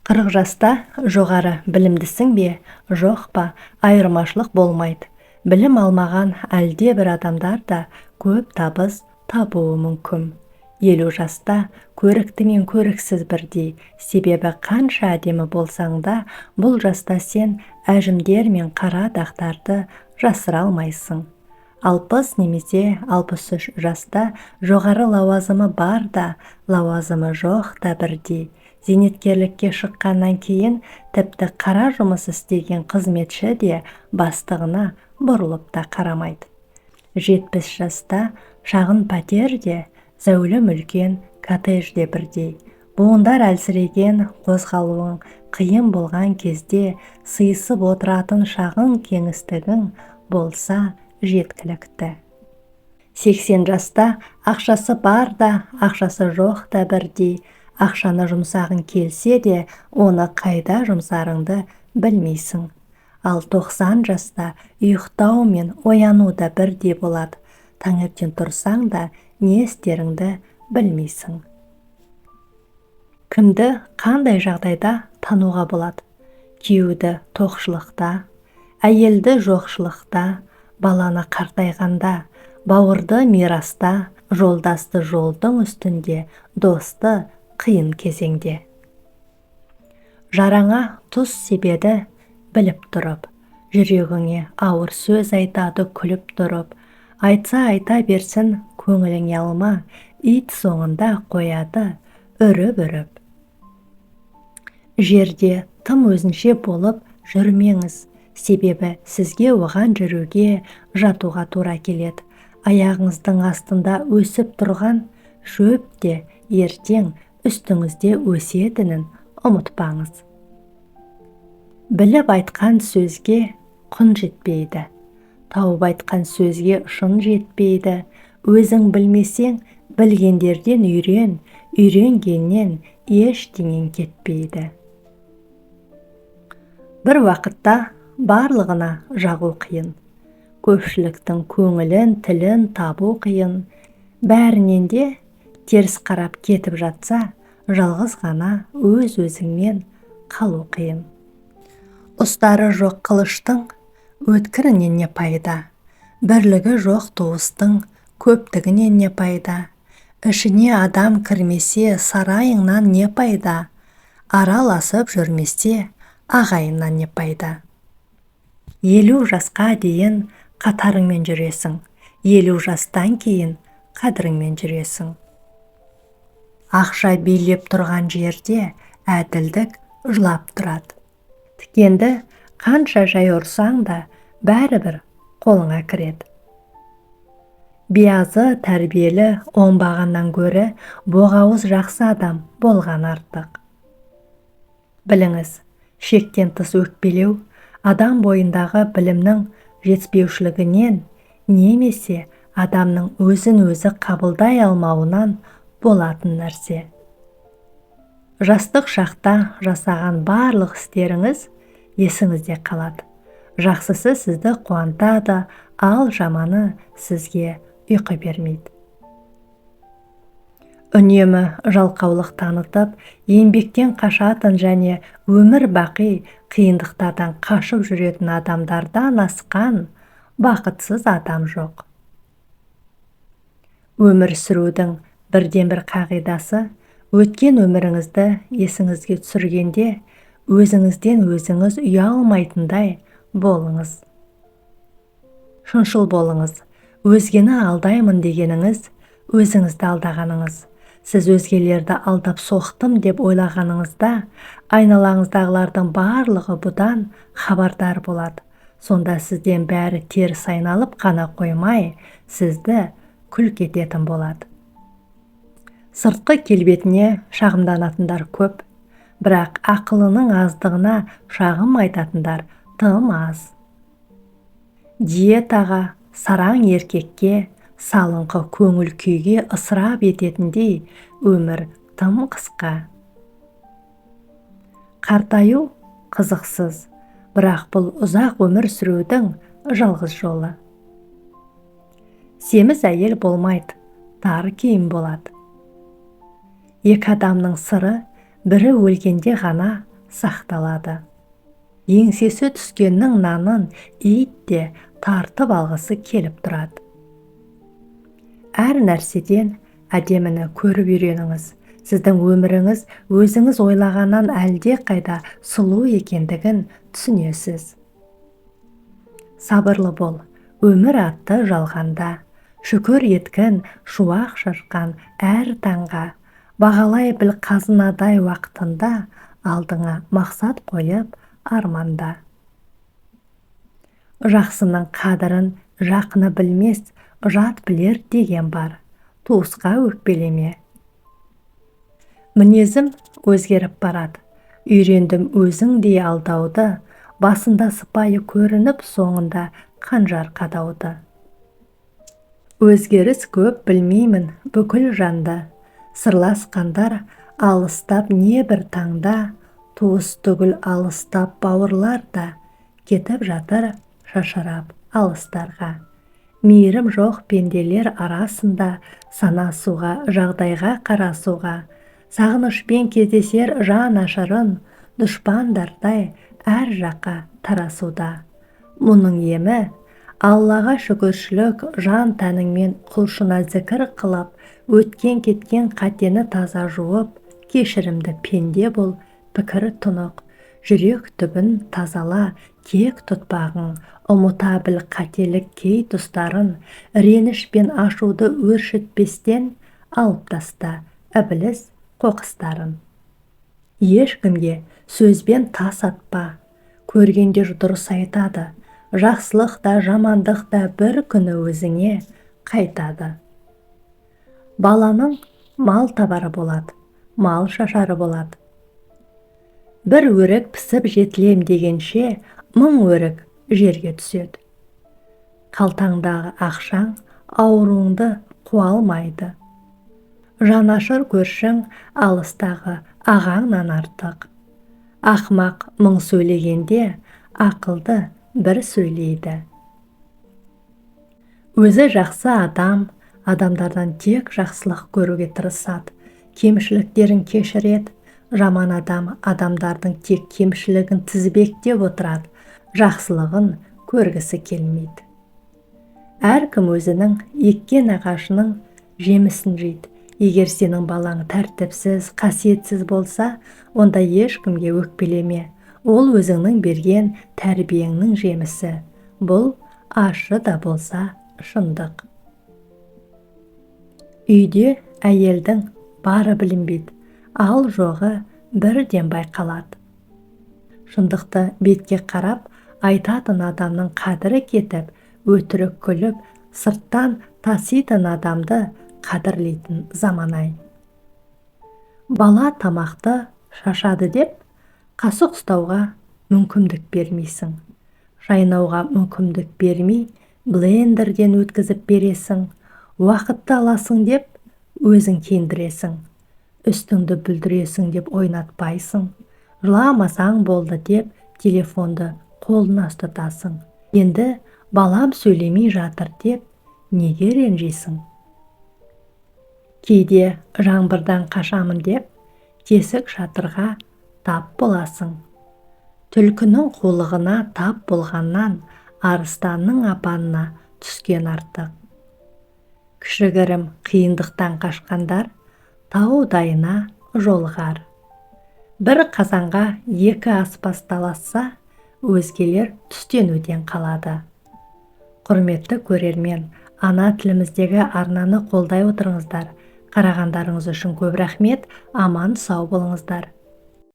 40 жаста жоғары білімдісің бе, жоқ па, айырмашылық болмайды. Білім алмаған әлде бір адамдар да көп табыс табуы мүмкін. 50 жаста көрікті мен көріксіз бірдей, себебі қанша әдемі болсаң да, бұл жаста сен әжімдер мен қара дақтарды жасыра алмайсың. 60 немесе 63 жаста жоғары лауазымы бар да, лауазымы жоқ та бірдей. Зейнеткерлікке шыққаннан кейін тіпті қара жұмыс істеген қызметші де бастығына бұрылып та қарамайды. 70 жаста шағын пәтер де, зәулім үлкен коттедж де бірдей. Буындар әлсіреген, қозғалуың қиын болған кезде сыйысып отыратын шағын кеңістігің болса жеткілікті. 80 жаста ақшасы бар да, ақшасы жоқ та бірдей. Ақшаны жұмсағың келсе де, оны қайда жұмсарыңды білмейсің. Ал 90 жаста ұйықтау мен ояну да бірдей болады. Таңертең тұрсаң да, не істеріңді білмейсің. Кімді қандай жағдайда тануға болады? Күйеуді тоқшылықта, әйелді жоқшылықта, баланы қартайғанда, бауырды мираста, жолдасты жолдың үстінде, досты қиын кезеңде. Жараңа тұз себеді біліп тұрып, жүрегіңе ауыр сөз айтады күліп тұрып, айтса айта берсін көңіліңе алма, ит соңында қояды үріп-үріп. Жерде тым өзінше болып жүрмеңіз, себебі сізге оған жүруге, жатуға тура келеді. Аяғыңыздың астында өсіп тұрған шөп те ертең үстіңізде өсетінін ұмытпаңыз. Біліп айтқан сөзге құн жетпейді. Тауып айтқан сөзге шын жетпейді. Өзің білмесең, білгендерден үйрен, үйренгеннен ештеңең кетпейді. Бір уақытта барлығына жағу қиын. Көпшіліктің көңілін, тілін табу қиын. Бәрінен де теріс қарап кетіп жатса, жалғыз ғана өз-өзіңмен қалу қиын. Ұстары жоқ қылыштың өткірінен не пайда? Бірлігі жоқ туыстың көптігінен не пайда? Ішіне адам кірмесе, сарайыңнан не пайда? Араласып жүрмесе, ағайыннан не пайда? 50 жасқа дейін қатарыңмен жүресің, 50 жастан кейін қадіріңмен жүресің. Ақша билеп тұрған жерде әділдік жылап тұрады. Тікенді қанша жай ұрсаң да бәрібір қолыңа кіреді. Биязы, тәрбиелі, оңбағаннан гөрі боғауыз жақсы адам болған артық. Біліңіз, шектен тыс өкпелеу адам бойындағы білімнің жетіспеушілігінен немесе адамның өзін өзі қабылдай алмауынан болатын нәрсе. Жастық шақта жасаған барлық істеріңіз есіңізде қалады. Жақсысы сізді қуантады, ал жаманы сізге ұйқы бермейді. Үнемі жалқаулық танытып, еңбектен қашатын және өмір бақи қиындықтардан қашып жүретін адамдардан асқан бақытсыз адам жоқ. Өмір сүрудің бірден бір қағидасы, өткен өміріңізді есіңізге түсіргенде, өзіңізден өзіңіз ұялмайтындай болыңыз. Шыншыл болыңыз. Өзгені алдаймын дегеніңіз, өзіңізді алдағаныңыз. Сіз өзгелерді алдап соқтым деп ойлағаныңызда, айналаңыздағылардың барлығы бұдан хабардар болады. Сонда сізден бәрі теріс айналып қана қоймай, сізді күлкі ететін болады. Сыртқы келбетіне шағымданатындар көп, бірақ ақылының аздығына шағым айтатындар тым аз. Диетаға, сараң еркекке, салыңқы көңіл күйге ысырап ететіндей өмір тым қысқа. Қартаю қызықсыз, бірақ бұл ұзақ өмір сүрудің жалғыз жолы. Семіз әйел болмайды, тар киім болады. Екі адамның сыры бірі өлгенде ғана сақталады. Еңсесі түскеннің нанын ит те тартып алғысы келіп тұрады. Әр нәрседен әдеміні көріп үйреніңіз. Сіздің өміріңіз өзіңіз ойлағаннан әлде қайда сұлу екендігін түсінесіз. Сабырлы бол, өмір атты жалғанда. Шүкір еткін шуақ шашқан әр таңға. Бағалай біл қазынадай уақытында, алдыңа мақсат қойып арманда. Жақсының қадірін жақыны білмес, жат білер деген бар. Туысқа өкпелеме. Мінезім өзгеріп барады. Үйрендім өзіңдей алдауды, басында сыпайы көрініп, соңында қанжар қадауды. Өзгеріс көп білмеймін бүкіл жанды. Сырласқандар алыстап не бір таңда, туыс түгіл алыстап бауырлар да, кетіп жатыр шашырап алыстарға. Мейірім жоқ пенделер арасында, санасуға, жағдайға қарасуға. Сағынышпен кездесер жан ашырын, дұшпандардай әр жаққа тарасуда. Мұның емі Аллаға шүкіршілік, жан тәніңмен құлшына зікір қылып, өткен кеткен қатені таза жуып, кешірімді пенде бол, пікір тұнық, жүрек түбін тазала, кек тұтпағың, ұмыта біл қателік кей тұстарын, реніш пен ашуды өршітпестен алып таста ібіліс қоқыстарын. Ешкімге сөзбен тас атпа, көргендер дұрыс айтады, жақсылық та жамандық та бір күні өзіңе қайтады. Баланың мал табары болады, мал шашары болады. Бір өрік пісіп жетілем дегенше, мың өрік жерге түседі. Қалтаңдағы ақшаң ауруыңды қуа алмайды. Жанашыр көршің алыстағы ағаңнан артық. Ақмақ мың сөйлегенде, ақылды бір сөйлейді. Өзі жақсы адам, адамдардан тек жақсылық көруге тырысады, кемшіліктерін кешіреді. Жаман адам адамдардың тек кемшілігін тізбектеп отырады, жақсылығын көргісі келмейді. Әркім өзінің еккен ағашының жемісін жейді. Егер сенің балаң тәртіпсіз, қасиетсіз болса, онда ешкімге өкпелеме. Ол өзіңнің берген тәрбиеңнің жемісі. Бұл ащы да болса шындық. Үйде әйелдің бары білінбейді, ал жоғы бірден байқалады. Шындықты бетке қарап, айтатын адамның қадірі кетіп, өтірік күліп, сырттан таситын адамды қадірлейтін заманай. Бала тамақты шашады деп, қасық ұстауға мүмкіндік бермейсің. Шайнауға мүмкіндік бермей, блендерден өткізіп бересің. Уақытты аласың деп, өзің кендіресің. Үстіңді бүлдіресің деп ойнатпайсың. Жыламасаң болды деп, телефонды қолына ұстатасың. Енді балам сөйлемей жатыр деп, неге ренжисің? Кейде жаңбырдан қашамын деп, тесік шатырға тап боласың. Түлкінің қулығына тап болғаннан, арыстанның апанына түскен артық. Кішігірім қиындықтан қашқандар, таудайына жолғар. Бір қазанға екі аспаз таласса, өзгелер түстенуден қалады. Құрметті көрермен, ана тіліміздегі арнаны қолдай отырыңыздар. Қарағандарыңыз үшін көп рахмет, аман сау болыңыздар.